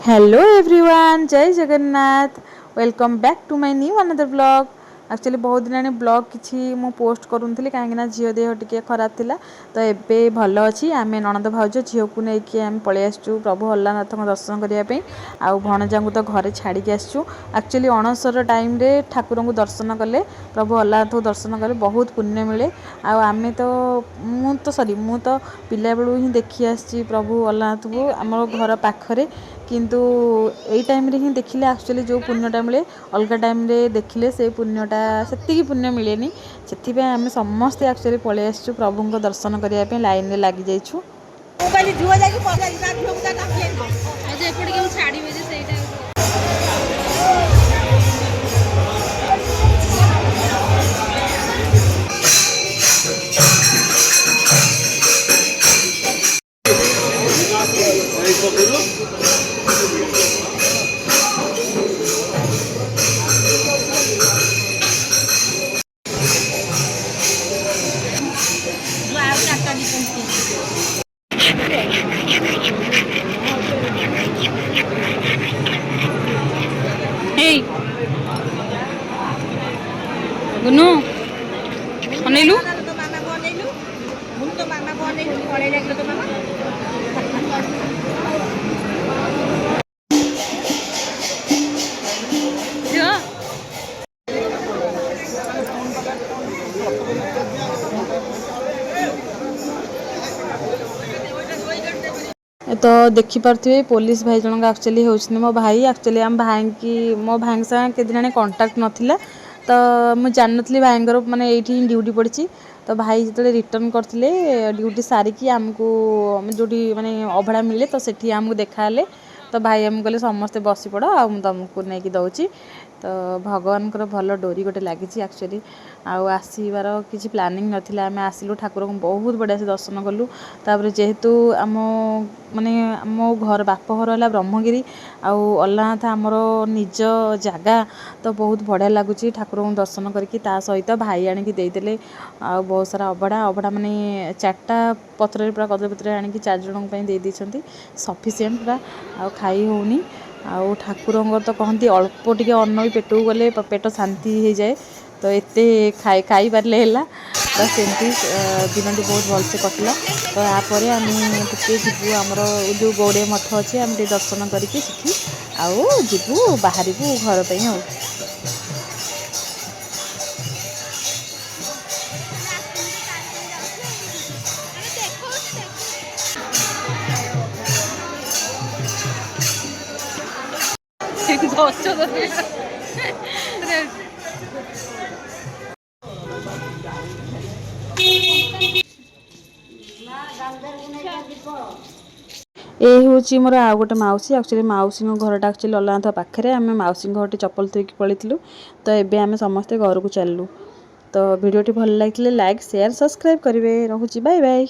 Hello everyone, Jai Jagannath. Welcome back to my new another blog. Actually बहुत दिन blog किसी मु पोस्ट करूँगी कहीं झील देह टी खराब थिला तो एबे भल अच्छी आम ननद भाउज झील को लेकिन आम पलि आसचु प्रभु अल्लाहनाथ दर्शन करने आउ भणजा को तो घरे छाड़ी आसचु। एक्चुअली अणसर टाइम रे ठाकुर को दर्शन कले प्रभु अल्लाहनाथ को दर्शन कले बहुत पुण्य मिले। आम तो मु तो पिला बेलू ही देखी आसी प्रभु अल्लाहनाथ को आम घर पाखरे किंतु यही टाइम रे ही देखिले एक्चुअली जो पुण्यटा मिले अलग टाइम रे देखिले से पुण्यटा से पुण्य मिलेनी से आम समस्ते एक्चुअली पलि आसचु प्रभु दर्शन करने लाइन रे लगी जाइछु। गुनु अनेलु तो देखिपे पुलिस भाई जनक एक्चुअली होती मो भाई एक्चुअली आम भाई की मो भाई के दिन कंटाक्ट नाला तो मुझे जान नी भाई माने ये ड्यूटी पड़ी तो भाई जो रिटर्न करते ड्यूटी सारिकी आमको जो माने अभड़ा मिले तो सेठी आमको देखाले तो भाई आम कहले समस्ते बसी पड़ आ तुमको नहीं दौची तो भगवान भल डोरी गोटे लगी एक्चुअली आसबार किसी प्लानिंग नाला आम आसिलु ठाकुर को बहुत बढ़िया से दर्शन कलु तापर जेहेतु आम माने मो घर बापघर है ब्रह्मगिरी अल्लाहनाथ आमर निज जगह तो बहुत बढ़िया लगुच ठाकुर को दर्शन करके सहित भाई आणिकी देदेले आ बहुत सारा अभड़ा माने 4टा पत्र पूरा कदली पत्र आणिकी 4 जन दे देछंती सफिशिएंट पूरा आ खाई होनी आउ ठाकुर तो कहती अल्प टे अन्न भी पेट को गले पेट शांति हो जाए तो एते खाई पारे है तो सेमती दिन बहुत भलसे कटला तो यापर आम टे जीवु आमर जो गौड़िया मठ अच्छे आम टे दर्शन करके आउ जीवु बाहर को घर पर आ ये हूँ मोर आउ गोटे मौसी एक्चुअली मौसी घरटा एक्चुअली अल्लाहनाथ पाखे आम मौसी घर चप्पल थोक पलू तो ये आम समस्ते घर को चलू तो वीडियोटी भल लगे लाइक शेयर सब्सक्राइब करेंगे। रोची बाय बाय।